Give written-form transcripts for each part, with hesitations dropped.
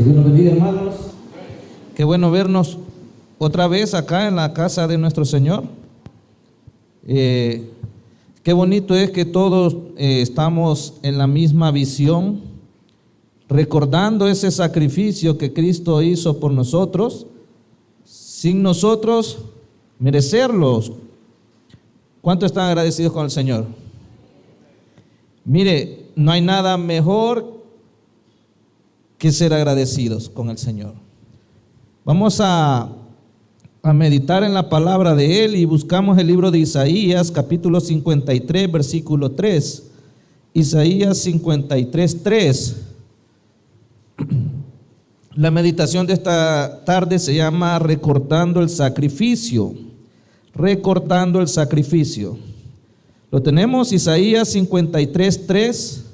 Que Dios nos bendiga, hermanos. Qué bueno vernos otra vez acá en la casa de nuestro Señor. Qué bonito es que todos estamos en la misma visión, recordando ese sacrificio que Cristo hizo por nosotros, sin nosotros merecerlos. ¿Cuántos están agradecidos con el Señor? Mire, no hay nada mejor que ser agradecidos con el Señor. Vamos a meditar en la palabra de Él y buscamos el libro de Isaías, capítulo 53, versículo 3. Isaías 53, 3. La meditación de esta tarde se llama Recortando el sacrificio. Recortando el sacrificio. Lo tenemos, Isaías 53, 3.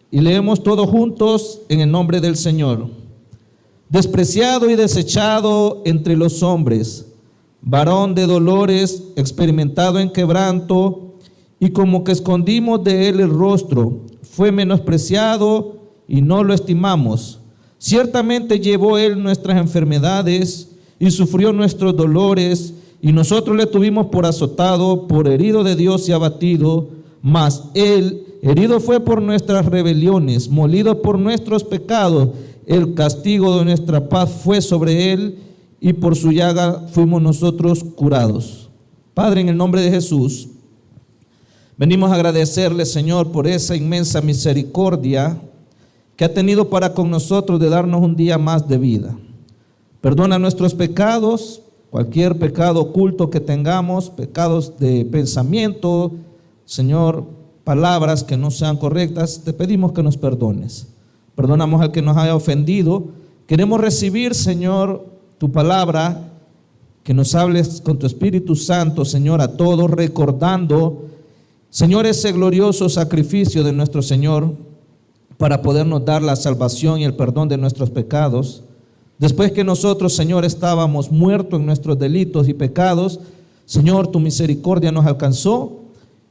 Y leemos todos juntos en el nombre del Señor. Despreciado y desechado entre los hombres, varón de dolores, experimentado en quebranto, y como que escondimos de él el rostro, fue menospreciado y no lo estimamos. Ciertamente llevó él nuestras enfermedades y sufrió nuestros dolores, y nosotros le tuvimos por azotado, por herido de Dios y abatido, mas él herido fue por nuestras rebeliones, molido por nuestros pecados. El castigo de nuestra paz fue sobre él, y por su llaga fuimos nosotros curados. Padre, en el nombre de Jesús, venimos a agradecerle, Señor, por esa inmensa misericordia que ha tenido para con nosotros de darnos un día más de vida. Perdona nuestros pecados, cualquier pecado oculto que tengamos, pecados de pensamiento, Señor, palabras que no sean correctas, te pedimos que nos perdones. Perdonamos al que nos haya ofendido. Queremos recibir, Señor, tu palabra, que nos hables con tu Espíritu Santo, Señor, a todos, recordando, Señor, ese glorioso sacrificio de nuestro Señor para podernos dar la salvación y el perdón de nuestros pecados. Después que nosotros, Señor, estábamos muertos en nuestros delitos y pecados, Señor, tu misericordia nos alcanzó,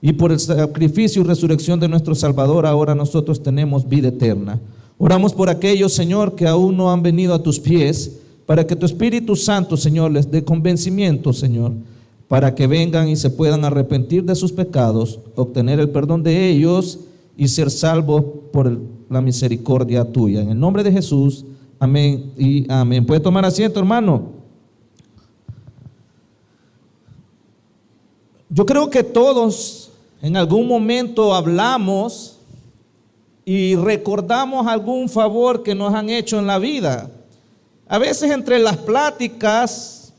y por el sacrificio y resurrección de nuestro Salvador, ahora nosotros tenemos vida eterna. Oramos por aquellos, Señor, que aún no han venido a tus pies, para que tu Espíritu Santo, Señor, les dé convencimiento, Señor, para que vengan y se puedan arrepentir de sus pecados, obtener el perdón de ellos y ser salvos por la misericordia tuya. En el nombre de Jesús, amén y amén. ¿Puede tomar asiento, hermano? Yo creo que todos en algún momento hablamos y recordamos algún favor que nos han hecho en la vida. A veces entre las pláticas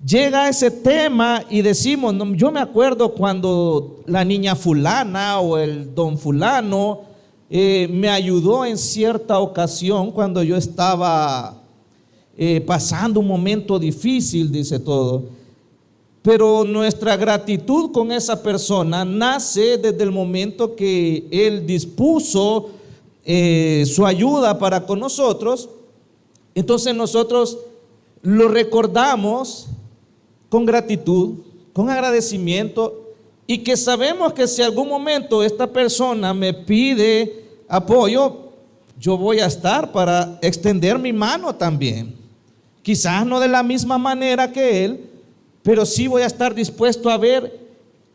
llega ese tema y decimos, no, yo me acuerdo cuando la niña fulana o el don fulano me ayudó en cierta ocasión cuando yo estaba pasando un momento difícil, dice todo. Pero nuestra gratitud con esa persona nace desde el momento que él dispuso su ayuda para con nosotros. Entonces nosotros lo recordamos con gratitud, con agradecimiento, y que sabemos que si algún momento esta persona me pide apoyo, yo voy a estar para extender mi mano también. Quizás no de la misma manera que él, pero sí voy a estar dispuesto a ver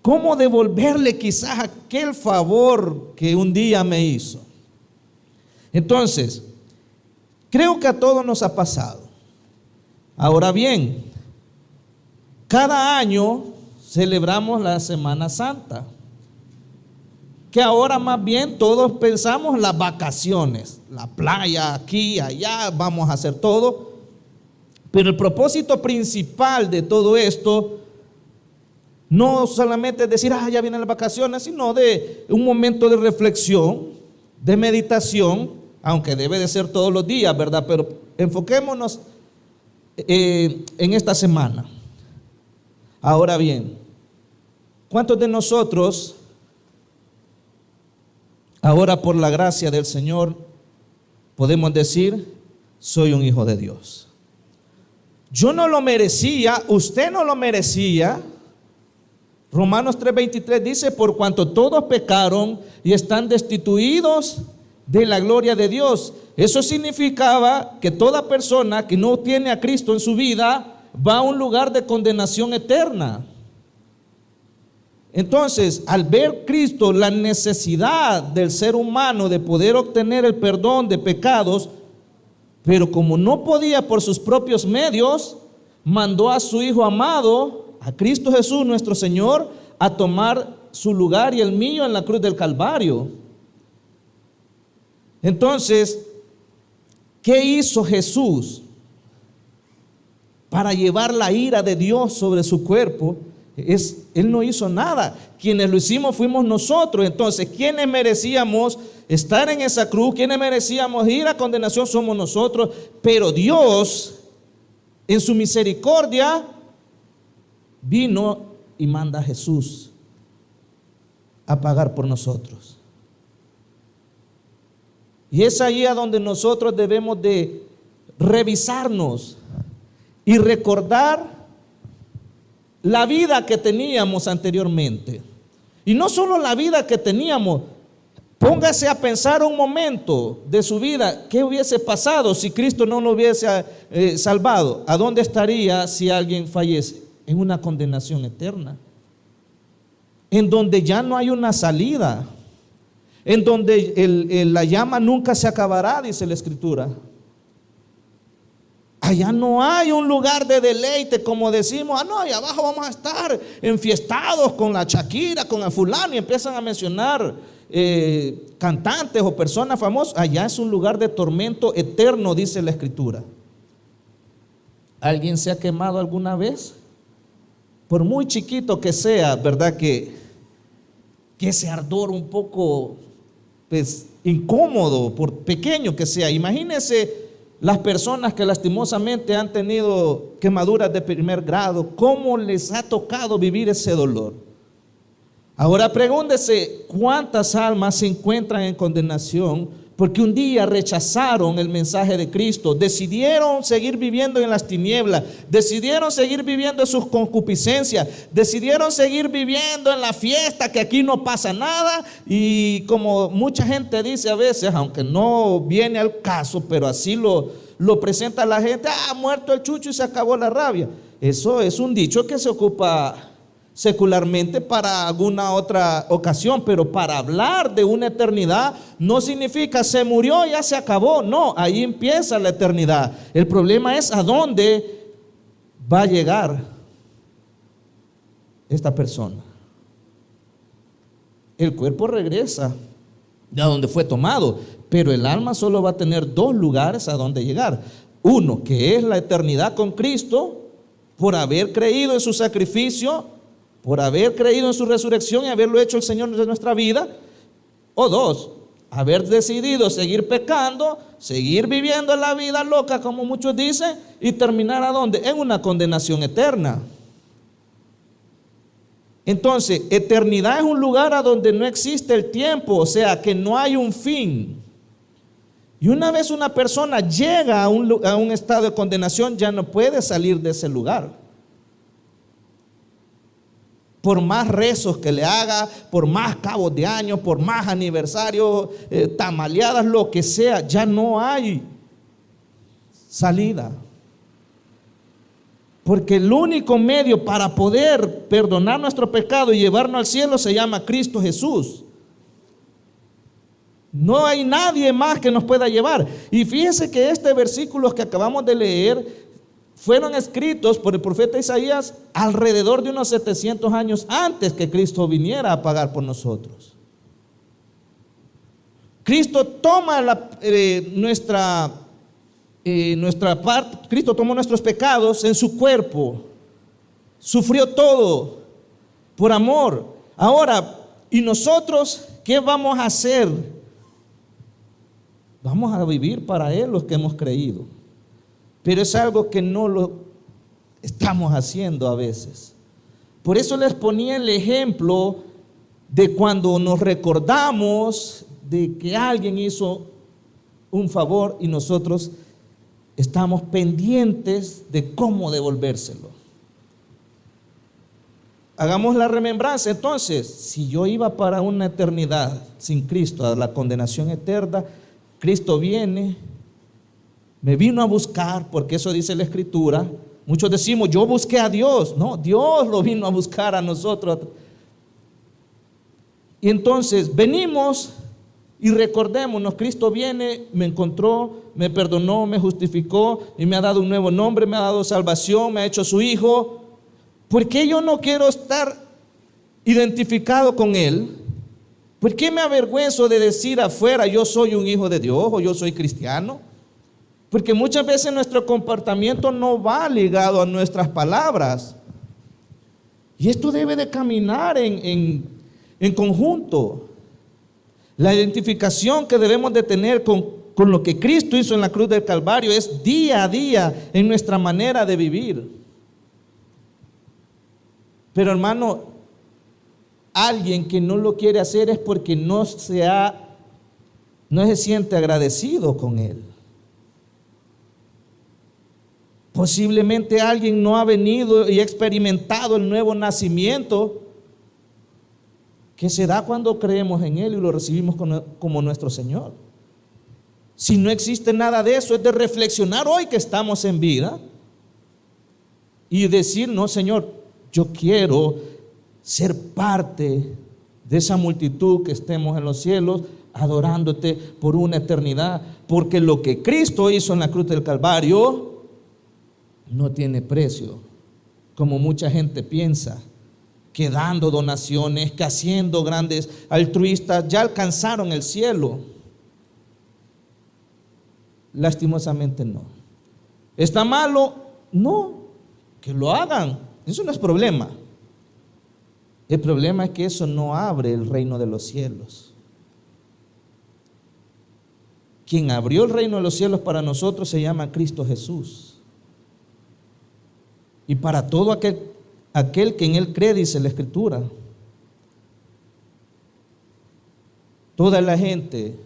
cómo devolverle quizás aquel favor que un día me hizo. Entonces, creo que a todos nos ha pasado. Ahora bien, cada año celebramos la Semana Santa, que ahora más bien todos pensamos las vacaciones, la playa, aquí, allá, vamos a hacer todo. Pero el propósito principal de todo esto no solamente es decir, ya vienen las vacaciones, sino de un momento de reflexión, de meditación, aunque debe de ser todos los días, ¿verdad? Pero enfoquémonos en esta semana. Ahora bien, ¿cuántos de nosotros, ahora por la gracia del Señor, podemos decir, soy un hijo de Dios? Yo no lo merecía, usted no lo merecía. Romanos 3:23 dice, por cuanto todos pecaron y están destituidos de la gloria de Dios. Eso significaba que toda persona que no tiene a Cristo en su vida va a un lugar de condenación eterna. Entonces, al ver Cristo la necesidad del ser humano de poder obtener el perdón de pecados, pero como no podía por sus propios medios, mandó a su Hijo amado, a Cristo Jesús nuestro Señor, a tomar su lugar y el mío en la cruz del Calvario. Entonces, ¿qué hizo Jesús para llevar la ira de Dios sobre su cuerpo? Él no hizo nada. Quienes lo hicimos fuimos nosotros. Entonces, ¿quiénes merecíamos estar en esa cruz? ¿Quiénes merecíamos ir a condenación? Somos nosotros. Pero Dios, en su misericordia, vino y manda a Jesús a pagar por nosotros. Y es ahí a donde nosotros debemos de revisarnos y recordar la vida que teníamos anteriormente. Y no solo la vida que teníamos, póngase a pensar un momento de su vida, ¿qué hubiese pasado si Cristo no lo hubiese salvado? ¿A dónde estaría si alguien fallece? En una condenación eterna, en donde ya no hay una salida, en donde la llama nunca se acabará, dice la Escritura. Allá no hay un lugar de deleite, como decimos, no, allá abajo vamos a estar enfiestados con la Shakira, con el fulano, y empiezan a mencionar cantantes o personas famosas. Allá es un lugar de tormento eterno, dice la Escritura. ¿Alguien se ha quemado alguna vez? Por muy chiquito que sea, ¿verdad? Que ese ardor un poco pues, incómodo, por pequeño que sea. Imagínense las personas que lastimosamente han tenido quemaduras de primer grado, ¿cómo les ha tocado vivir ese dolor? Ahora pregúntese, ¿cuántas almas se encuentran en condenación porque un día rechazaron el mensaje de Cristo, decidieron seguir viviendo en las tinieblas, decidieron seguir viviendo en sus concupiscencias, decidieron seguir viviendo en la fiesta, que aquí no pasa nada? Y como mucha gente dice a veces, aunque no viene al caso, pero así lo presenta la gente, ha muerto el chucho y se acabó la rabia. Eso es un dicho que se ocupa secularmente para alguna otra ocasión, pero para hablar de una eternidad no significa se murió, ya se acabó. No, ahí empieza la eternidad. El problema es a dónde va a llegar esta persona. El cuerpo regresa de donde fue tomado, pero el alma solo va a tener dos lugares a donde llegar. Uno, que es la eternidad con Cristo, por haber creído en su sacrificio, por haber creído en su resurrección y haberlo hecho el Señor de nuestra vida. O dos, haber decidido seguir pecando, seguir viviendo la vida loca, como muchos dicen, y terminar ¿a dónde? En una condenación eterna. Entonces, eternidad es un lugar a donde no existe el tiempo, o sea, que no hay un fin. Y una vez una persona llega a un estado de condenación, ya no puede salir de ese lugar. Por más rezos que le haga, por más cabos de año, por más aniversarios, tamaleadas, lo que sea, ya no hay salida. Porque el único medio para poder perdonar nuestro pecado y llevarnos al cielo se llama Cristo Jesús. No hay nadie más que nos pueda llevar. Y fíjense que estos versículos que acabamos de leer fueron escritos por el profeta Isaías alrededor de unos 700 años antes que Cristo viniera a pagar por nosotros. Cristo toma nuestra parte, Cristo tomó nuestros pecados en su cuerpo, sufrió todo por amor. Ahora, ¿y nosotros qué vamos a hacer? Vamos a vivir para Él los que hemos creído. Pero es algo que no lo estamos haciendo a veces. Por eso les ponía el ejemplo de cuando nos recordamos de que alguien hizo un favor y nosotros estamos pendientes de cómo devolvérselo. Hagamos la remembranza. Entonces, si yo iba para una eternidad sin Cristo, a la condenación eterna, Cristo viene, me vino a buscar, porque eso dice la Escritura. Muchos decimos, yo busqué a Dios. No, Dios lo vino a buscar a nosotros. Y entonces venimos y recordémonos, Cristo viene, me encontró, me perdonó, me justificó y me ha dado un nuevo nombre, me ha dado salvación, me ha hecho su hijo. ¿Por qué yo no quiero estar identificado con Él? ¿Por qué me avergüenzo de decir afuera, yo soy un hijo de Dios o yo soy cristiano? Porque muchas veces nuestro comportamiento no va ligado a nuestras palabras. Y esto debe de caminar en conjunto. La identificación que debemos de tener con lo que Cristo hizo en la cruz del Calvario es día a día en nuestra manera de vivir. Pero hermano, alguien que no lo quiere hacer es porque no se siente agradecido con Él. Posiblemente alguien no ha venido y experimentado el nuevo nacimiento que se da cuando creemos en Él y lo recibimos como nuestro Señor. Si no existe nada de eso, es de reflexionar hoy que estamos en vida y decir, no, Señor, yo quiero ser parte de esa multitud que estemos en los cielos adorándote por una eternidad, porque lo que Cristo hizo en la cruz del Calvario no tiene precio, como mucha gente piensa, que dando donaciones, que haciendo grandes altruistas, ya alcanzaron el cielo. Lastimosamente no. ¿Está malo? No, que lo hagan, eso no es problema. El problema es que eso no abre el reino de los cielos. Quien abrió el reino de los cielos para nosotros se llama Cristo Jesús. Y para todo aquel que en Él cree, dice la Escritura, toda la gente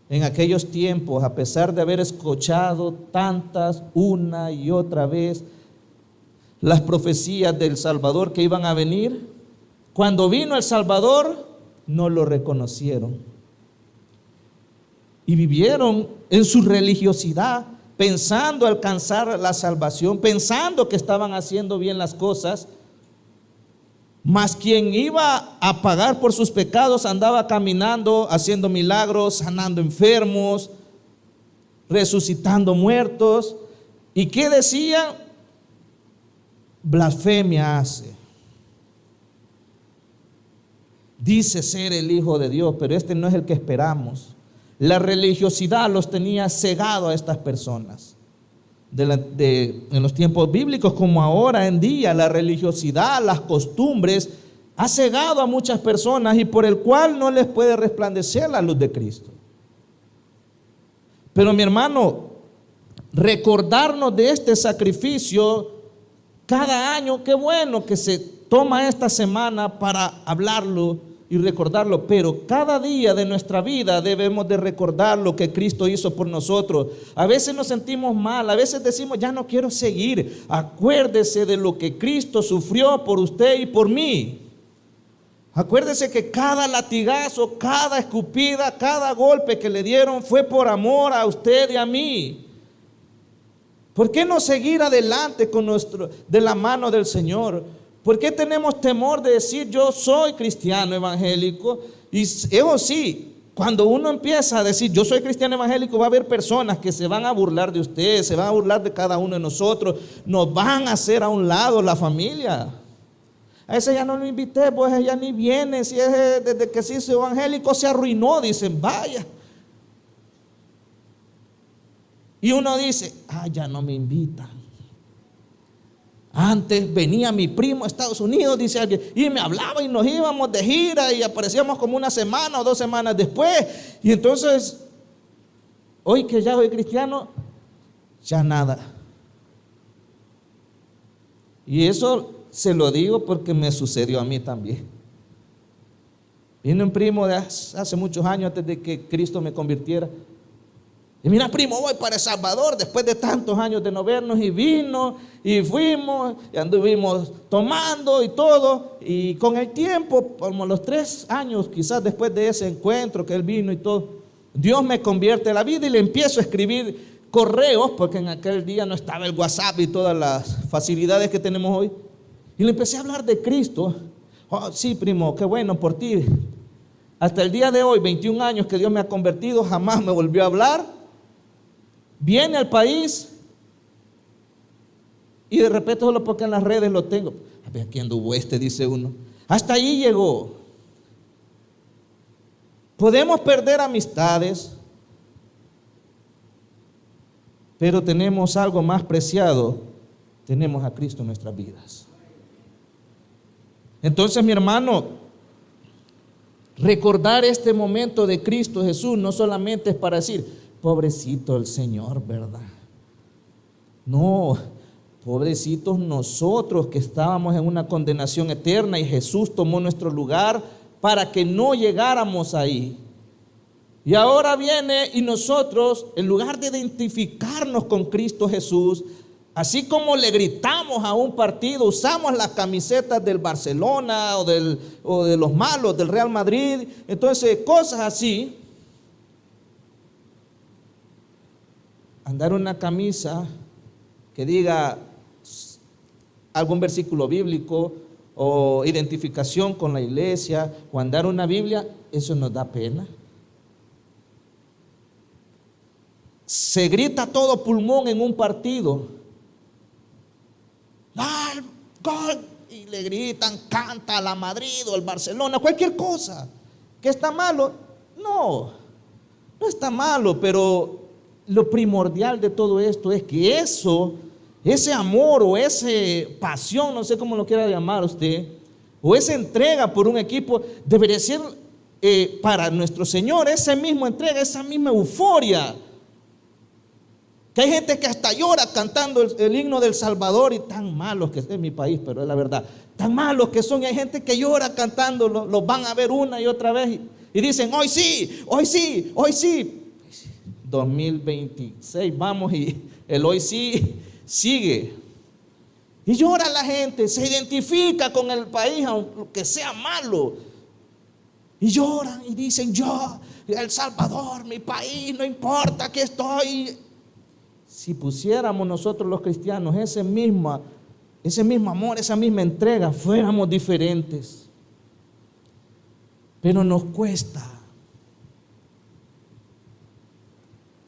en aquellos tiempos, a pesar de haber escuchado tantas una y otra vez las profecías del Salvador que iban a venir, cuando vino el Salvador no lo reconocieron y vivieron en su religiosidad, pensando alcanzar la salvación, pensando que estaban haciendo bien las cosas. Mas quien iba a pagar por sus pecados andaba caminando, haciendo milagros, sanando enfermos, resucitando muertos. ¿Y qué decía? Blasfemia hace. Dice ser el Hijo de Dios, pero este no es el que esperamos. La religiosidad los tenía cegado a estas personas. En los tiempos bíblicos como ahora en día, la religiosidad, las costumbres, ha cegado a muchas personas y por el cual no les puede resplandecer la luz de Cristo. Pero mi hermano, recordarnos de este sacrificio cada año, qué bueno que se toma esta semana para hablarlo y recordarlo, pero cada día de nuestra vida debemos de recordar lo que Cristo hizo por nosotros. A veces nos sentimos mal, a veces decimos, ya no quiero seguir. Acuérdese de lo que Cristo sufrió por usted y por mí. Acuérdese que cada latigazo, cada escupida, cada golpe que le dieron fue por amor a usted y a mí. ¿Por qué no seguir adelante de la mano del Señor? ¿Por qué tenemos temor de decir yo soy cristiano evangélico? Y eso sí, cuando uno empieza a decir yo soy cristiano evangélico, va a haber personas que se van a burlar de usted, se van a burlar de cada uno de nosotros, nos van a hacer a un lado la familia. A ese ya no lo invité, pues ella ni viene, si es desde que se hizo evangélico se arruinó, dicen, vaya. Y uno dice, ya no me invitan. Antes venía mi primo a Estados Unidos, dice alguien, y me hablaba y nos íbamos de gira y aparecíamos como una semana o 2 semanas después. Y entonces, hoy que ya soy cristiano, ya nada. Y eso se lo digo porque me sucedió a mí también. Vino un primo de hace muchos años antes de que Cristo me convirtiera. Y mira, primo, voy para El Salvador después de tantos años de no vernos, y vino y fuimos y anduvimos tomando y todo, y con el tiempo, como los 3 años quizás después de ese encuentro que él vino y todo, Dios me convierte la vida y le empiezo a escribir correos, porque en aquel día no estaba el WhatsApp y todas las facilidades que tenemos hoy. Y le empecé a hablar de Cristo. Oh, sí, primo, qué bueno por ti. Hasta el día de hoy, 21 años que Dios me ha convertido, jamás me volvió a hablar. Viene al país y de repente solo porque en las redes lo tengo. A ver, aquí anduvo dice uno. Hasta ahí llegó. Podemos perder amistades, pero tenemos algo más preciado. Tenemos a Cristo en nuestras vidas. Entonces, mi hermano, recordar este momento de Cristo Jesús no solamente es para decir, pobrecito el Señor, ¿verdad? No, pobrecitos nosotros que estábamos en una condenación eterna y Jesús tomó nuestro lugar para que no llegáramos ahí. Y ahora viene y nosotros, en lugar de identificarnos con Cristo Jesús, así como le gritamos a un partido, usamos las camisetas del Barcelona o de los malos, del Real Madrid, entonces cosas así. Andar una camisa que diga algún versículo bíblico o identificación con la iglesia o andar una Biblia, eso nos da pena. Se grita todo pulmón en un partido. ¡Gol! ¡Gol! Y le gritan, canta a la Madrid o el Barcelona, cualquier cosa. ¿Que está malo? No, no está malo, pero lo primordial de todo esto es que ese amor o esa pasión, no sé cómo lo quiera llamar usted, o esa entrega por un equipo, debería ser para nuestro Señor, esa misma entrega, esa misma euforia. Que hay gente que hasta llora cantando el himno del Salvador, y tan malos que es mi país, pero es la verdad, tan malos que son, y hay gente que llora cantando, los van a ver una y otra vez y dicen, hoy sí, hoy sí, hoy sí. 2026 vamos y el hoy sí sigue. Y llora la gente, se identifica con el país aunque sea malo. Y lloran y dicen, yo, El Salvador, mi país, no importa que estoy. Si pusiéramos nosotros los cristianos ese mismo amor, esa misma entrega, fuéramos diferentes. Pero nos cuesta.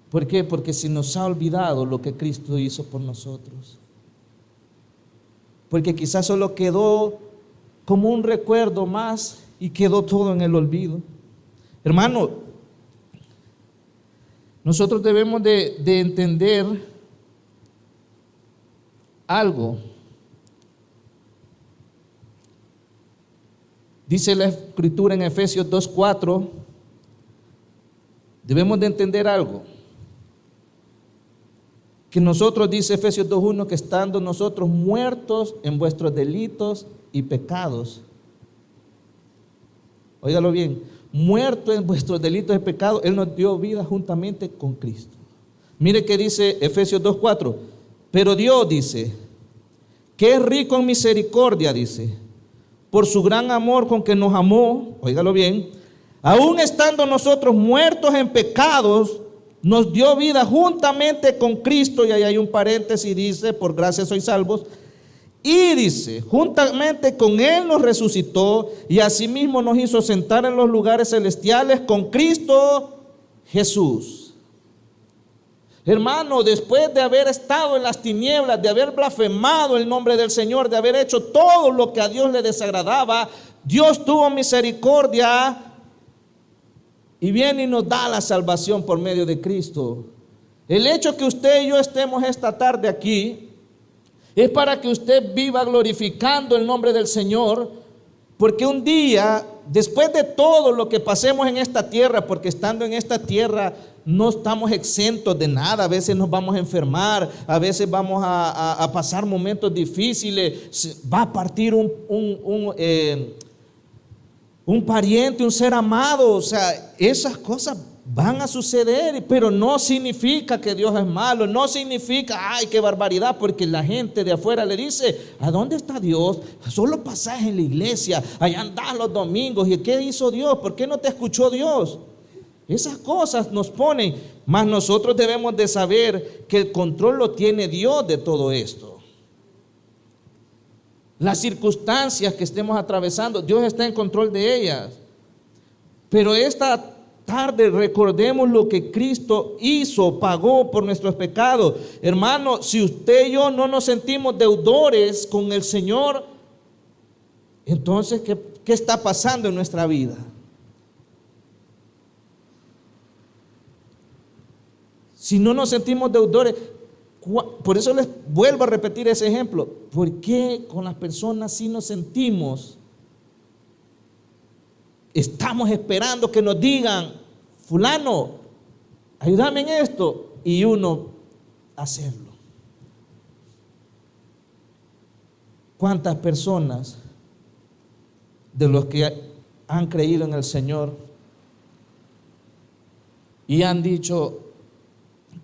¿Por qué? Porque se nos ha olvidado lo que Cristo hizo por nosotros. Porque quizás solo quedó como un recuerdo más y quedó todo en el olvido. Hermano, nosotros debemos de entender algo. Dice la Escritura en Efesios 2:4, debemos de entender algo. Que nosotros, dice Efesios 2:1, que estando nosotros muertos en vuestros delitos y pecados. Óigalo bien, muertos en vuestros delitos y pecados, Él nos dio vida juntamente con Cristo. Mire que dice Efesios 2:4, pero Dios dice, que es rico en misericordia, dice, por su gran amor con que nos amó, óigalo bien, aún estando nosotros muertos en pecados, nos dio vida juntamente con Cristo, y ahí hay un paréntesis, dice, por gracia sois salvos, y dice, juntamente con Él nos resucitó, y asimismo nos hizo sentar en los lugares celestiales con Cristo Jesús. Hermano, después de haber estado en las tinieblas, de haber blasfemado el nombre del Señor, de haber hecho todo lo que a Dios le desagradaba, Dios tuvo misericordia y viene y nos da la salvación por medio de Cristo. El hecho que usted y yo estemos esta tarde aquí es para que usted viva glorificando el nombre del Señor, porque un día, después de todo lo que pasemos en esta tierra, porque estando en esta tierra no estamos exentos de nada, a veces nos vamos a enfermar, a veces vamos a pasar momentos difíciles, va a partir un pariente, un ser amado, o sea, esas cosas van a suceder, pero no significa que Dios es malo, no significa, ay, qué barbaridad, porque la gente de afuera le dice, ¿a dónde está Dios? Solo pasás en la iglesia, allá andás los domingos, ¿y qué hizo Dios? ¿Por qué no te escuchó Dios? Esas cosas nos ponen, mas nosotros debemos de saber que el control lo tiene Dios de todo esto. Las circunstancias que estemos atravesando, Dios está en control de ellas. Pero esta tarde recordemos lo que Cristo hizo, pagó por nuestros pecados. Hermano, si usted y yo no nos sentimos deudores con el Señor, entonces, ¿qué está pasando en nuestra vida? Si no nos sentimos deudores, por eso les vuelvo a repetir ese ejemplo. ¿Por qué con las personas sí nos sentimos? Estamos esperando que nos digan, fulano, ayúdame en esto, y uno hacerlo. ¿Cuántas personas de los que han creído en el Señor y han dicho,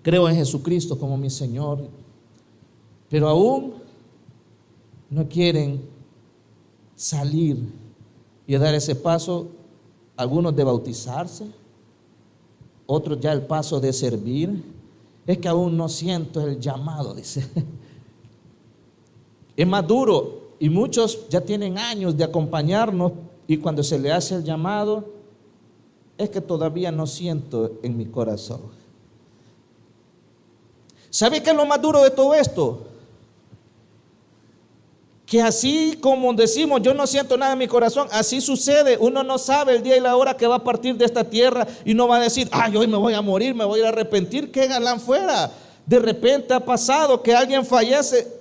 creo en Jesucristo como mi Señor, pero aún no quieren salir y dar ese paso? Algunos de bautizarse, otros ya el paso de servir. Es que aún no siento el llamado, dice. Es más duro, y muchos ya tienen años de acompañarnos, y cuando se le hace el llamado, es que todavía no siento en mi corazón. ¿Sabe qué es lo más duro de todo esto? Que así como decimos, yo no siento nada en mi corazón, así sucede. Uno no sabe el día y la hora que va a partir de esta tierra, y no va a decir, ay, hoy me voy a morir, me voy a ir a arrepentir. Qué galán fuera. De repente ha pasado que alguien fallece,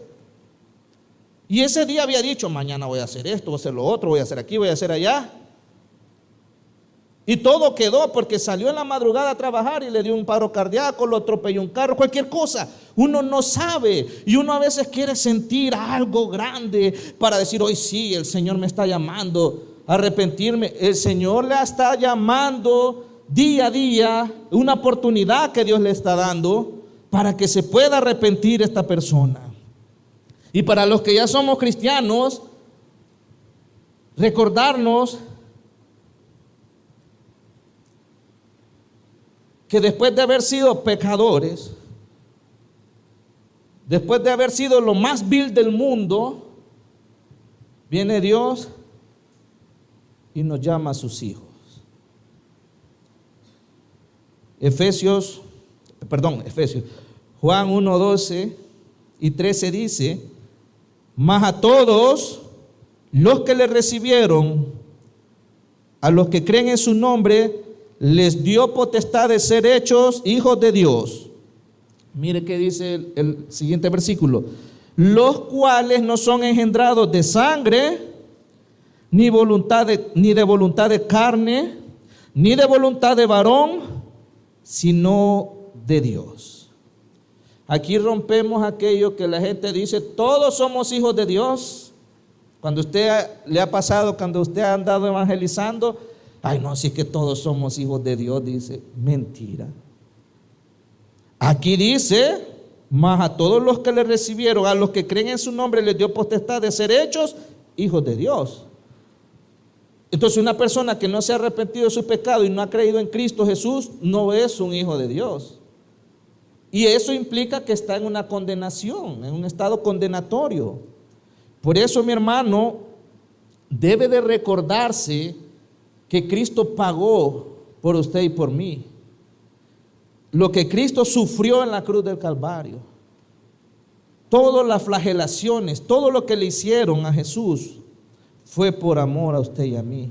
y ese día había dicho, mañana voy a hacer esto, voy a hacer lo otro, voy a hacer aquí, voy a hacer allá. Y todo quedó porque salió en la madrugada a trabajar y le dio un paro cardíaco, lo atropelló un carro, cualquier cosa. Uno no sabe, y uno a veces quiere sentir algo grande para decir, hoy sí, el Señor me está llamando a arrepentirme. El Señor le está llamando día a día, una oportunidad que Dios le está dando para que se pueda arrepentir esta persona. Y para los que ya somos cristianos, recordarnos que después de haber sido pecadores, después de haber sido lo más vil del mundo, viene Dios y nos llama a sus hijos. Efesios, Juan 1:12 y 13 dice, mas a todos los que le recibieron, a los que creen en su nombre, les dio potestad de ser hechos hijos de Dios. Mire qué dice el siguiente versículo: los cuales no son engendrados de sangre, ni de voluntad de carne, ni de voluntad de varón, sino de Dios. Aquí rompemos aquello que la gente dice, todos somos hijos de Dios. Cuando usted le ha pasado, cuando usted ha andado evangelizando, ay, no, si es que todos somos hijos de Dios, dice, mentira. Aquí dice, mas a todos los que le recibieron, a los que creen en su nombre, les dio potestad de ser hechos hijos de Dios. Entonces, una persona que no se ha arrepentido de su pecado y no ha creído en Cristo Jesús, no es un hijo de Dios. Y eso implica que está en una condenación, en un estado condenatorio. Por eso, mi hermano, debe de recordarse que Cristo pagó por usted y por mí. Lo que Cristo sufrió en la cruz del Calvario, todas las flagelaciones, todo lo que le hicieron a Jesús, fue por amor a usted y a mí.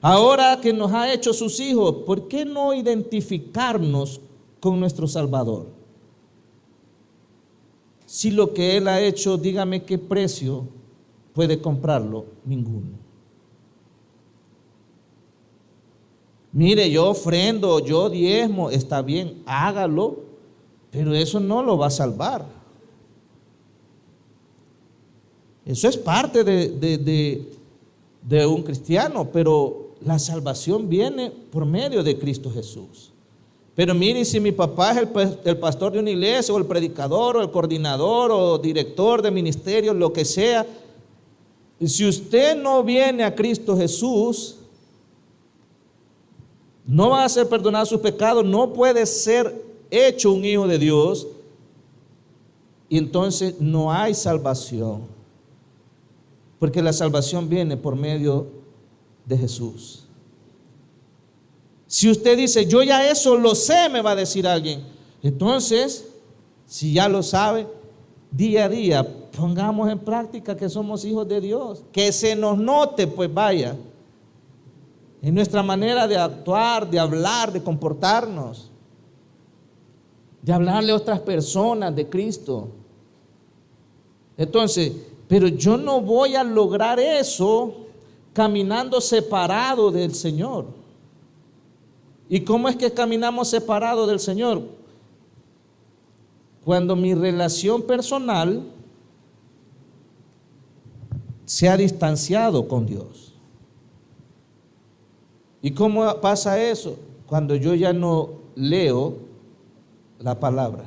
Ahora que nos ha hecho sus hijos, ¿por qué no identificarnos con nuestro Salvador? Si lo que Él ha hecho, dígame qué precio puede comprarlo. Ninguno. Mire, yo ofrendo, yo diezmo, está bien, hágalo, pero eso no lo va a salvar. Eso es parte de un cristiano, pero la salvación viene por medio de Cristo Jesús. Pero mire, si mi papá es el pastor de una iglesia, o el predicador, o el coordinador, o director de ministerio, lo que sea, si usted no viene a Cristo Jesús, no va a ser perdonado sus pecados, no puede ser hecho un hijo de Dios, y entonces no hay salvación, porque la salvación viene por medio de Jesús. Si usted dice, yo ya eso lo sé, me va a decir alguien, entonces, si ya lo sabe, día a día pongamos en práctica que somos hijos de Dios, que se nos note, pues vaya, en nuestra manera de actuar, de hablar, de comportarnos, de hablarle a otras personas de Cristo. Entonces, pero yo no voy a lograr eso caminando separado del Señor. ¿Y cómo es que caminamos separados del Señor? Cuando mi relación personal se ha distanciado con Dios. ¿Y cómo pasa eso? Cuando yo ya no leo la palabra,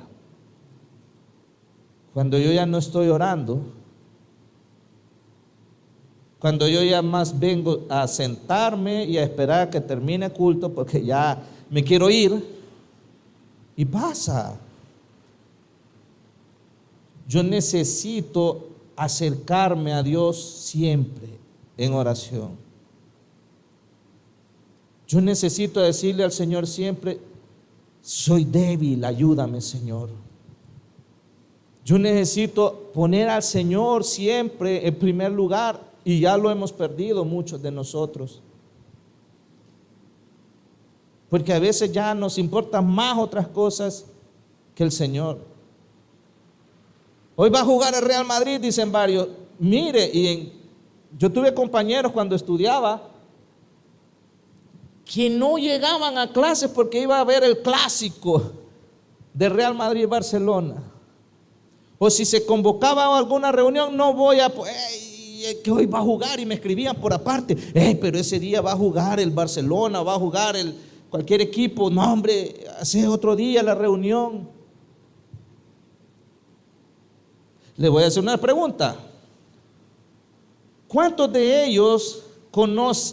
cuando yo ya no estoy orando, cuando yo ya más vengo a sentarme y a esperar a que termine el culto porque ya me quiero ir, y pasa. Yo necesito acercarme a Dios siempre en oración. Yo necesito decirle al Señor siempre, soy débil, ayúdame, Señor. Yo necesito poner al Señor siempre en primer lugar, y ya lo hemos perdido muchos de nosotros. Porque a veces ya nos importan más otras cosas que el Señor. Hoy va a jugar el Real Madrid, dicen varios. Mire, yo tuve compañeros cuando estudiaba que no llegaban a clases porque iba a ver el clásico de Real Madrid y Barcelona. O si se convocaba a alguna reunión, no voy a, que hoy va a jugar, y me escribían por aparte, pero ese día va a jugar el Barcelona, va a jugar cualquier equipo. No, hombre, hace otro día la reunión. Le voy a hacer una pregunta. ¿Cuántos de ellos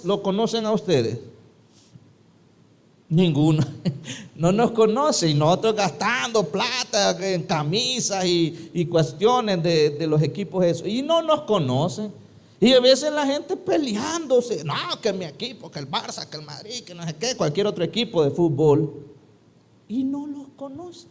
lo conocen a ustedes? Ninguno. No nos conoce, y nosotros gastando plata en camisas y cuestiones de los equipos esos, y no nos conocen. Y a veces la gente peleándose, no, que mi equipo, que el Barça, que el Madrid, que no sé qué, cualquier otro equipo de fútbol, y no los conoce.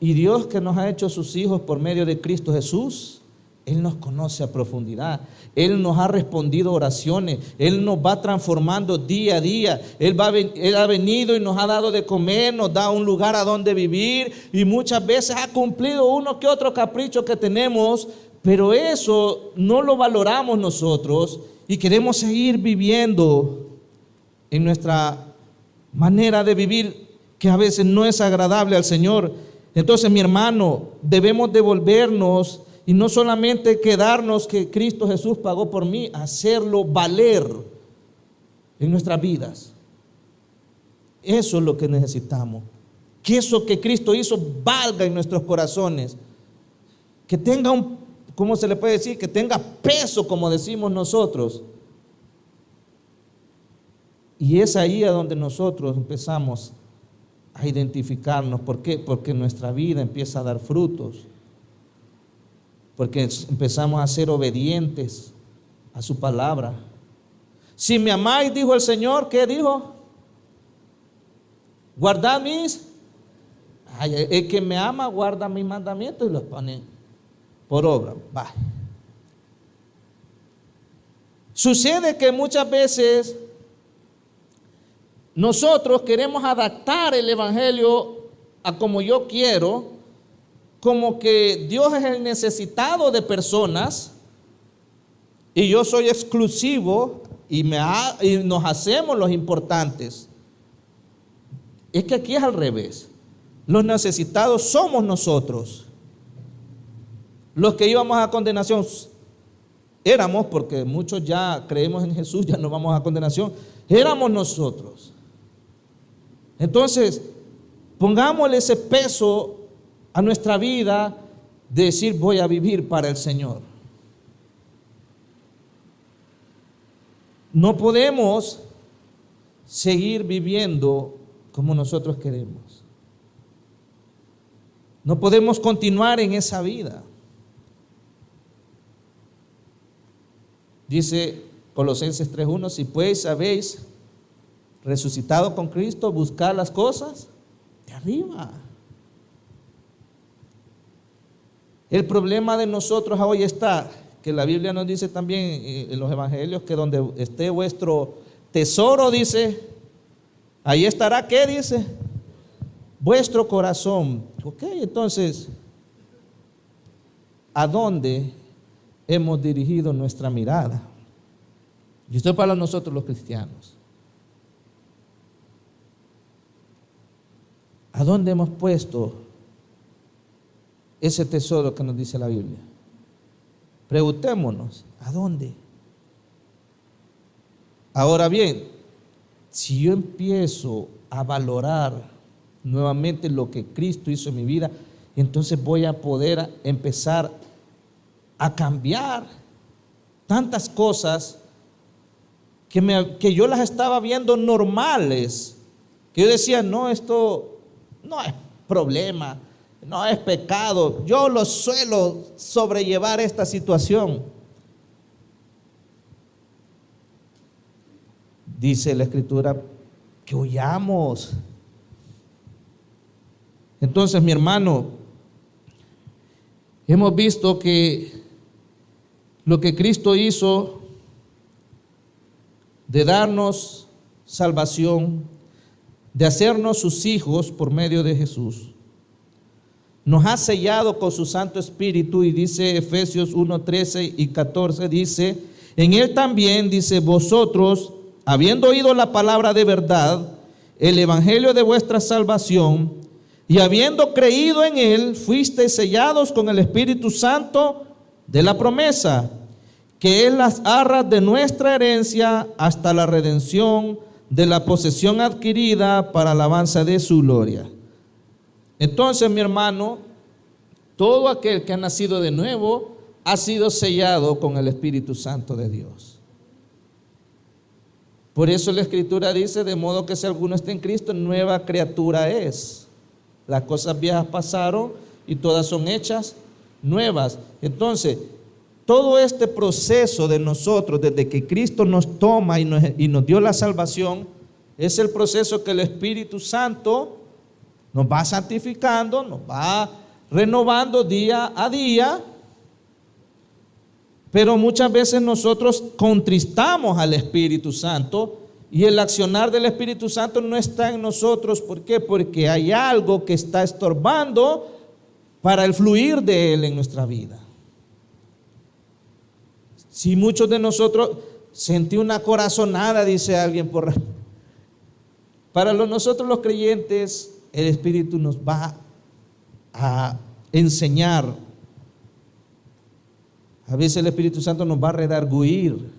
Y Dios, que nos ha hecho sus hijos por medio de Cristo Jesús, Él nos conoce a profundidad. Él nos ha respondido oraciones. Él nos va transformando día a día. Él ha venido y nos ha dado de comer, nos da un lugar a donde vivir, y muchas veces ha cumplido uno que otro capricho que tenemos, pero eso no lo valoramos nosotros y queremos seguir viviendo en nuestra manera de vivir, que a veces no es agradable al Señor. Entonces, mi hermano, debemos devolvernos y no solamente quedarnos que Cristo Jesús pagó por mí, hacerlo valer en nuestras vidas. Eso es lo que necesitamos. Que eso que Cristo hizo valga en nuestros corazones. Que tenga ¿cómo se le puede decir? Que tenga peso, como decimos nosotros. Y es ahí a donde nosotros empezamos a identificarnos. ¿Por qué? Porque nuestra vida empieza a dar frutos. Porque empezamos a ser obedientes a su palabra. Si me amáis, dijo el Señor, ¿qué dijo? Guardad el que me ama guarda mis mandamientos y los pone por obra. Va. Sucede que muchas veces nosotros queremos adaptar el evangelio a como yo quiero, como que Dios es el necesitado de personas y yo soy exclusivo y nos hacemos los importantes. Es que aquí es al revés. Los necesitados somos nosotros. Los que íbamos a condenación éramos, porque muchos ya creemos en Jesús, ya no vamos a condenación, éramos nosotros. Entonces, pongámosle ese peso a nuestra vida de decir, voy a vivir para el Señor. no podemos seguir viviendo como nosotros queremos. No podemos continuar en esa vida. Dice Colosenses 3:1, si pues habéis resucitado con Cristo, buscad las cosas de arriba. El problema de nosotros hoy está, que la Biblia nos dice también en los evangelios, que donde esté vuestro tesoro, dice, ahí estará, ¿qué dice? Vuestro corazón. Ok, entonces, ¿a dónde hemos dirigido nuestra mirada? Y esto es para nosotros los cristianos. ¿A dónde hemos puesto ese tesoro que nos dice la Biblia? Preguntémonos, ¿a dónde? Ahora bien, si yo empiezo a valorar nuevamente lo que Cristo hizo en mi vida, entonces voy a poder empezar a cambiar tantas cosas que yo las estaba viendo normales, que yo decía, no, esto no es problema, no es pecado, yo lo suelo sobrellevar esta situación. Dice la Escritura que huyamos. Entonces, mi hermano, hemos visto que lo que Cristo hizo de darnos salvación, de hacernos sus hijos por medio de Jesús, nos ha sellado con su Santo Espíritu, y dice Efesios 1:13 y 14, dice, en él también, dice, vosotros, habiendo oído la palabra de verdad, el evangelio de vuestra salvación, y habiendo creído en él, fuisteis sellados con el Espíritu Santo de la promesa, que es las arras de nuestra herencia hasta la redención de la posesión adquirida para alabanza de su gloria. Entonces, mi hermano, todo aquel que ha nacido de nuevo ha sido sellado con el Espíritu Santo de Dios. Por eso la Escritura dice, de modo que si alguno está en Cristo, nueva criatura es. Las cosas viejas pasaron y todas son hechas nuevas. Entonces, todo este proceso de nosotros, desde que Cristo nos toma y nos dio la salvación, es el proceso que el Espíritu Santo nos va santificando, nos va renovando día a día. Pero muchas veces nosotros contristamos al Espíritu Santo y el accionar del Espíritu Santo no está en nosotros. ¿Por qué? Porque hay algo que está estorbando para el fluir de Él en nuestra vida. Si muchos de nosotros sentí una corazonada, dice alguien, para nosotros los creyentes, el Espíritu nos va a enseñar. A veces el Espíritu Santo nos va a redarguir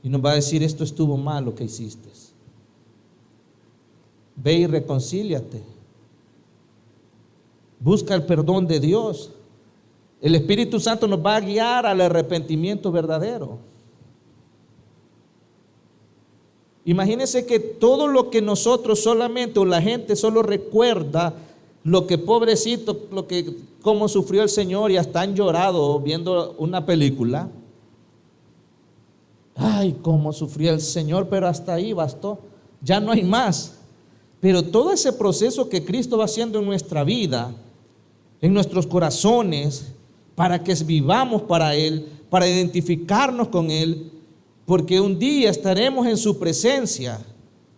y nos va a decir, esto estuvo mal lo que hiciste. Ve y reconcíliate. Busca el perdón de Dios. El Espíritu Santo nos va a guiar al arrepentimiento verdadero. Imagínense que todo lo que nosotros solamente, o la gente solo recuerda lo que pobrecito, cómo sufrió el Señor, y hasta han llorado viendo una película. Ay, cómo sufrió el Señor, pero hasta ahí bastó, ya no hay más. Pero todo ese proceso que Cristo va haciendo en nuestra vida, en nuestros corazones, para que vivamos para Él, para identificarnos con Él, porque un día estaremos en su presencia.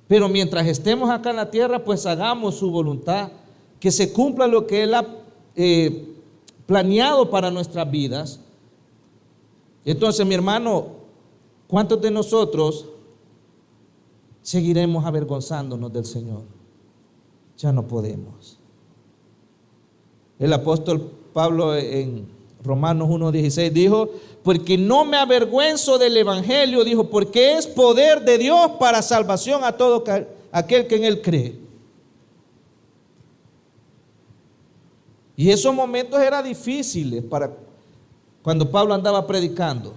Pero mientras estemos acá en la tierra, pues hagamos su voluntad, que se cumpla lo que Él ha planeado para nuestras vidas. Entonces, mi hermano, ¿cuántos de nosotros seguiremos avergonzándonos del Señor? Ya no podemos. El apóstol Pablo en Romanos 1:16 dijo, porque no me avergüenzo del evangelio, dijo, porque es poder de Dios para salvación a todo aquel que en él cree. Y esos momentos eran difíciles para cuando Pablo andaba predicando.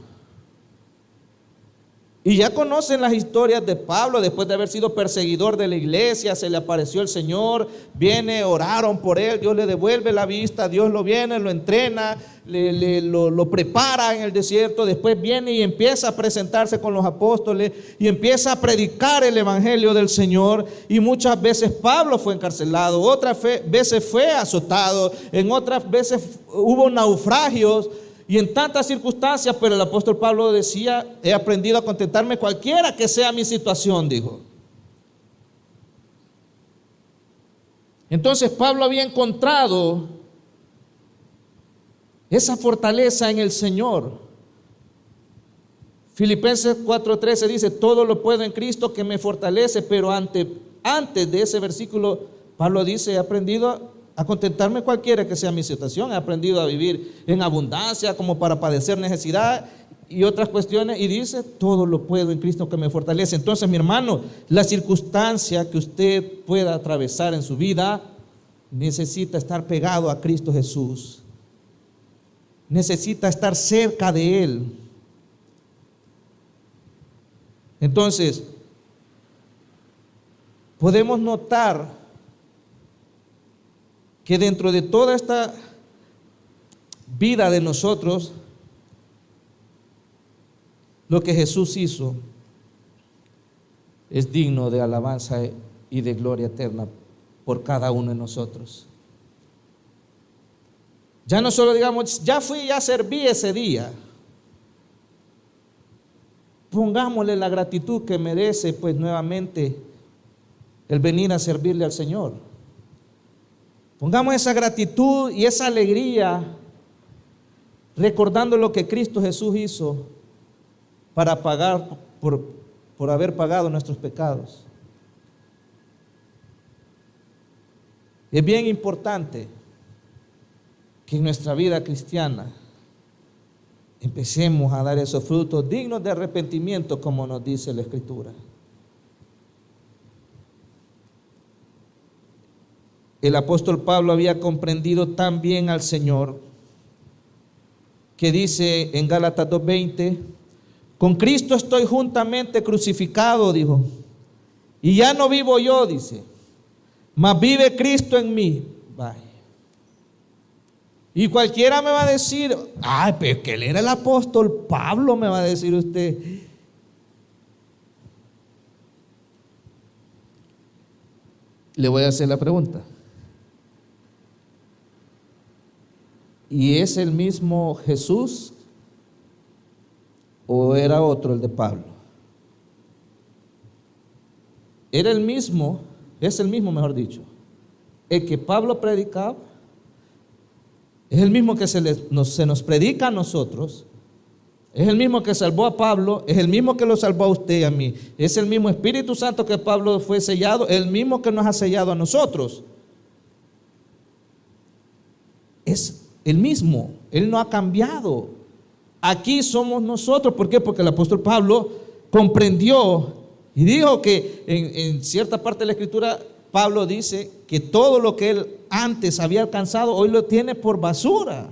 Y ya conocen las historias de Pablo. Después de haber sido perseguidor de la iglesia, se le apareció el Señor, viene, oraron por él, Dios le devuelve la vista, Dios lo viene, lo entrena, lo prepara en el desierto. Después viene y empieza a presentarse con los apóstoles y empieza a predicar el evangelio del Señor. Y muchas veces Pablo fue encarcelado, otras veces fue azotado, en otras veces hubo naufragios y en tantas circunstancias. Pero el apóstol Pablo decía: he aprendido a contentarme cualquiera que sea mi situación, dijo. Entonces Pablo había encontrado esa fortaleza en el Señor. Filipenses 4:13 dice: todo lo puedo en Cristo que me fortalece. Pero antes de ese versículo, Pablo dice: he aprendido a contentarme cualquiera que sea mi situación. He aprendido a vivir en abundancia como para padecer necesidad y otras cuestiones. Y dice: todo lo puedo en Cristo que me fortalece. Entonces, mi hermano, la circunstancia que usted pueda atravesar en su vida necesita estar pegado a Cristo Jesús. Necesita estar cerca de Él. Entonces, podemos notar que dentro de toda esta vida de nosotros, lo que Jesús hizo es digno de alabanza y de gloria eterna por cada uno de nosotros. Ya no solo digamos: ya fui, ya serví ese día. Pongámosle la gratitud que merece, pues, nuevamente el venir a servirle al Señor. Pongamos esa gratitud y esa alegría recordando lo que Cristo Jesús hizo para pagar por haber pagado nuestros pecados. Es bien importante que en nuestra vida cristiana empecemos a dar esos frutos dignos de arrepentimiento, como nos dice la Escritura. El apóstol Pablo había comprendido tan bien al Señor que dice en Gálatas 2:20: con Cristo estoy juntamente crucificado, dijo, y ya no vivo yo, dice, mas vive Cristo en mí. Vaya. Y cualquiera me va a decir: ay, pero que él era el apóstol Pablo, me va a decir usted. Le voy a hacer la pregunta: ¿y es el mismo Jesús o era otro el de Pablo? Era el mismo, es el mismo, mejor dicho, el que Pablo predicaba. Es el mismo que se nos predica a nosotros. Es el mismo que salvó a Pablo. Es el mismo que lo salvó a usted y a mí. Es el mismo Espíritu Santo que Pablo fue sellado. El mismo que nos ha sellado a nosotros. Es el mismo. Él no ha cambiado. Aquí somos nosotros. ¿Por qué? Porque el apóstol Pablo comprendió y dijo que en cierta parte de la Escritura, Pablo dice que todo lo que él antes había alcanzado, hoy lo tiene por basura.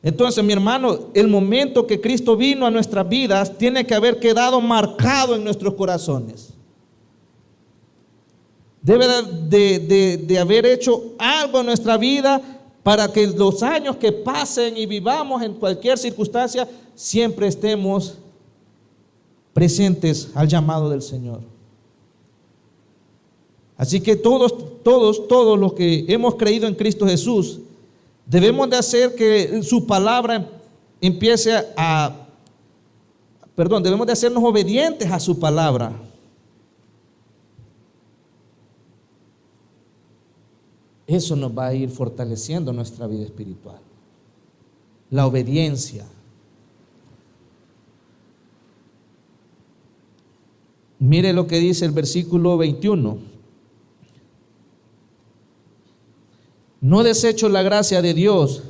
Entonces, mi hermano, el momento que Cristo vino a nuestras vidas tiene que haber quedado marcado en nuestros corazones. Debe de haber hecho algo en nuestra vida para que los años que pasen y vivamos en cualquier circunstancia, siempre estemos presentes al llamado del Señor. Así que todos los que hemos creído en Cristo Jesús, debemos de hacer que su palabra debemos de hacernos obedientes a su palabra. Eso nos va a ir fortaleciendo nuestra vida espiritual. La obediencia. Mire lo que dice el versículo 21. No desecho la gracia de Dios,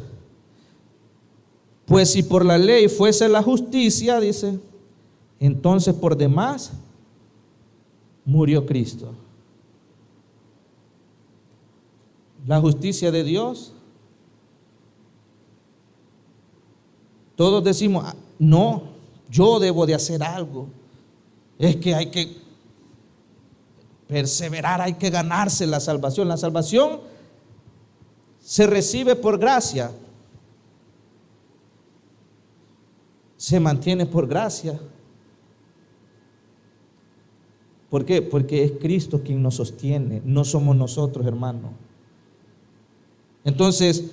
pues si por la ley fuese la justicia, dice, entonces por demás murió Cristo. La justicia de Dios, todos decimos: no, yo debo de hacer algo. Es que hay que perseverar, hay que ganarse la salvación. La salvación se recibe por gracia, se mantiene por gracia. ¿Por qué? Porque es Cristo quien nos sostiene, no somos nosotros, hermano. Entonces,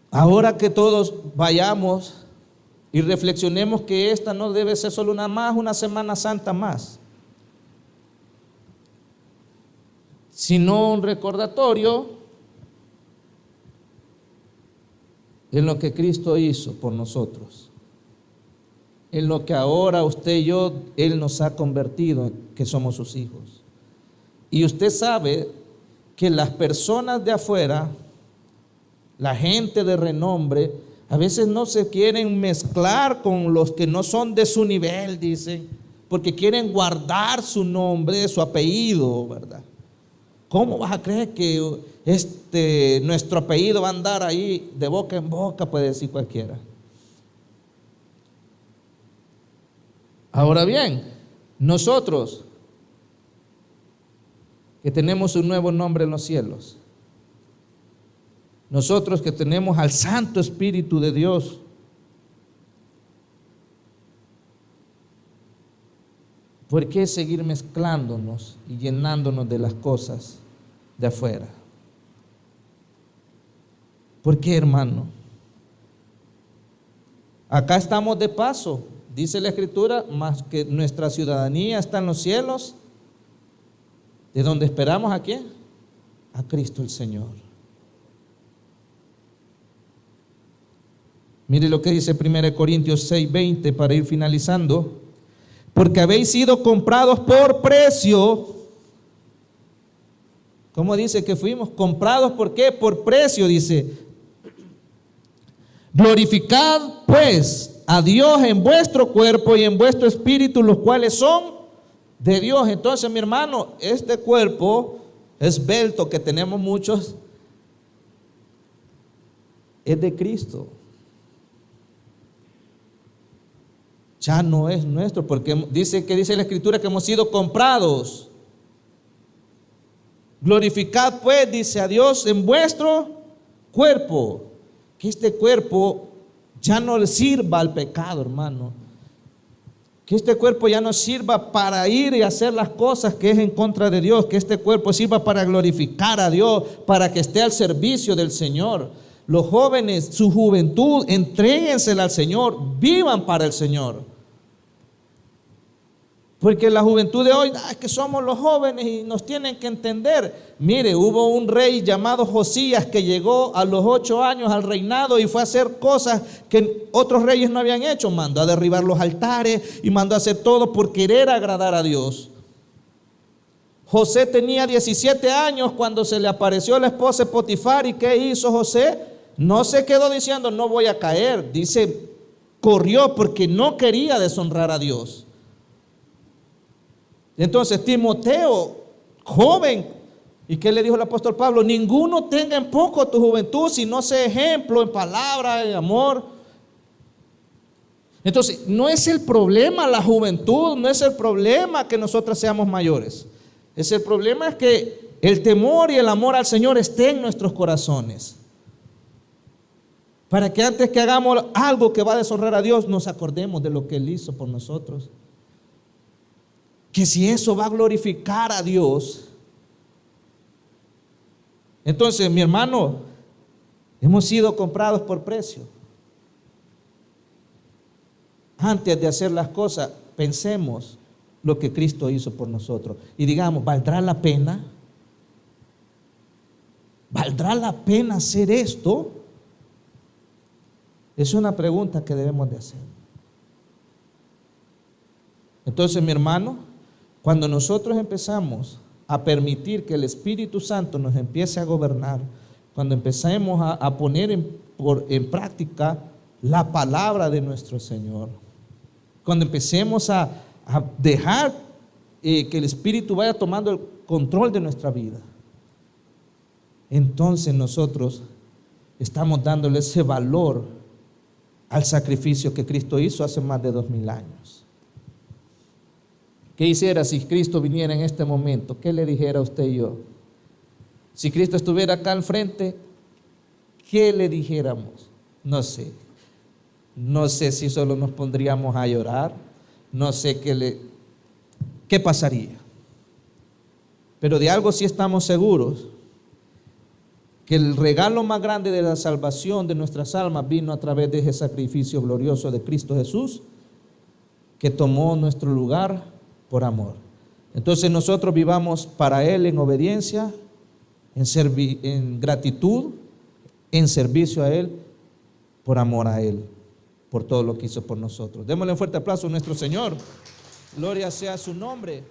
ahora que todos vayamos y reflexionemos que esta no debe ser solo una Semana Santa más, sino un recordatorio en lo que Cristo hizo por nosotros, en lo que ahora usted y yo, Él nos ha convertido, que somos sus hijos. Y usted sabe que las personas de afuera, la gente de renombre, a veces no se quieren mezclar con los que no son de su nivel, dicen, porque quieren guardar su nombre, su apellido, ¿verdad? ¿Cómo vas a creer que nuestro apellido va a andar ahí de boca en boca? Puede decir cualquiera. Ahora bien, nosotros que tenemos un nuevo nombre en los cielos, nosotros que tenemos al Santo Espíritu de Dios, ¿por qué seguir mezclándonos y llenándonos de las cosas de afuera? ¿Por qué, hermano? Acá estamos de paso, dice la Escritura, más que nuestra ciudadanía está en los cielos, de donde esperamos ¿a quién? A Cristo el Señor. Mire lo que dice 1 Corintios 6:20 para ir finalizando. Porque habéis sido comprados por precio. ¿Cómo dice que fuimos comprados? ¿Por qué? Por precio, dice. Glorificad pues a Dios en vuestro cuerpo y en vuestro espíritu, los cuales son de Dios. Entonces, mi hermano, este cuerpo esbelto que tenemos muchos es de Cristo. Ya no es nuestro, porque dice la Escritura que hemos sido comprados. Glorificad pues, dice, a Dios en vuestro cuerpo. Que este cuerpo ya no le sirva al pecado, hermano. Que este cuerpo ya no sirva para ir y hacer las cosas que es en contra de Dios. Que este cuerpo sirva para glorificar a Dios, para que esté al servicio del Señor. Los jóvenes, su juventud, entréguensela al Señor, vivan para el Señor. Porque la juventud de hoy, es que somos los jóvenes y nos tienen que entender. Mire, hubo un rey llamado Josías que llegó a los 8 años al reinado y fue a hacer cosas que otros reyes no habían hecho. Mandó a derribar los altares y mandó a hacer todo por querer agradar a Dios. José tenía 17 años cuando se le apareció la esposa de Potifar. ¿Y qué hizo José? No se quedó diciendo no voy a caer. Dice, corrió porque no quería deshonrar a Dios. Entonces Timoteo, joven, ¿y qué le dijo el apóstol Pablo? Ninguno tenga en poco tu juventud, sino sea ejemplo en palabra, en amor. Entonces, no es el problema la juventud, no es el problema que nosotros seamos mayores. El problema es que el temor y el amor al Señor esté en nuestros corazones. Para que antes que hagamos algo que va a deshonrar a Dios, nos acordemos de lo que Él hizo por nosotros. Que si eso va a glorificar a Dios, entonces, mi hermano, hemos sido comprados por precio. Antes de hacer las cosas, pensemos lo que Cristo hizo por nosotros y digamos, ¿valdrá la pena? ¿Valdrá la pena hacer esto? Es una pregunta que debemos de hacer. Entonces, mi hermano, cuando nosotros empezamos a permitir que el Espíritu Santo nos empiece a gobernar, cuando empecemos a poner en práctica la palabra de nuestro Señor, cuando empecemos a dejar que el Espíritu vaya tomando el control de nuestra vida, entonces nosotros estamos dándole ese valor al sacrificio que Cristo hizo hace más de 2000 años. ¿Qué hiciera si Cristo viniera en este momento? ¿Qué le dijera a usted y yo? Si Cristo estuviera acá al frente, ¿qué le dijéramos? No sé. No sé si solo nos pondríamos a llorar. No sé qué pasaría. Pero de algo sí estamos seguros, que el regalo más grande de la salvación de nuestras almas vino a través de ese sacrificio glorioso de Cristo Jesús, que tomó nuestro lugar por amor. Entonces nosotros vivamos para Él en obediencia, en gratitud, en servicio a Él, por amor a Él, por todo lo que hizo por nosotros. Démosle un fuerte aplauso a nuestro Señor. Gloria sea su nombre.